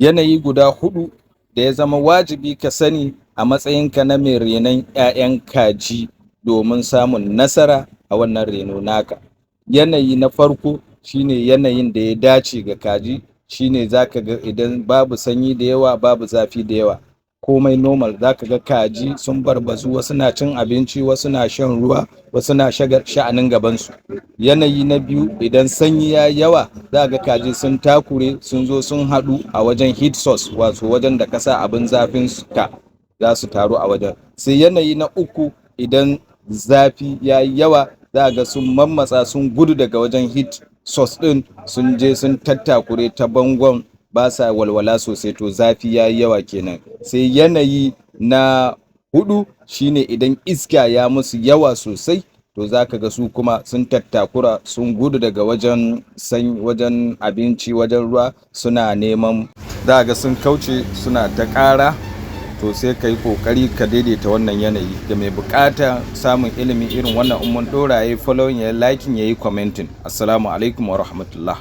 Yanayi guda hudu da ya zama wajibi ka sani a matsayinka na mai renon 'ya'yan kaji domin samun nasara a wannan reno naka. Yanayi na farko shine yanayin da ya dace ga kaji, shine zaka ga idan babu sanyi da yawa babu zafi da yawa, komai normal. Zaka ga kaji sun barbazu, wasu na cin abinci, wasu na shan ruwa, wasu na sha'anin gabansu. Yanayi na biyu, idan sanyi ya yawa za ga kaji sun takure, sun zo sun haɗu a wajen heat source, wato wajen da kasa abin zafin ka za su taru a wajen. Sai yanayi na uku, idan zafi ya yi yawa za ga sun mammatsa, sun gudu daga wajen heat source ɗin, sun je sun tattakure ta bangon, ba sa walwala sosai, to zafi ya yi yawa kenan. Sai yanayi na hudu shine idan iska ya musu yawa sosai, to za ka ga su kuma sun tattakura, sun gudu daga wajen wajen abinci, wajen ruwa, suna neman, za ga sun kauce suna ta ƙara. To sai ka yi ƙoƙari ka daidaita wannan yanayi. Da mai buƙata samun ilimi irin wannan, in mun ɗora ya yi following, ya yi liking, ya yi commenting. Assalamu alaikum wa rahmatullah.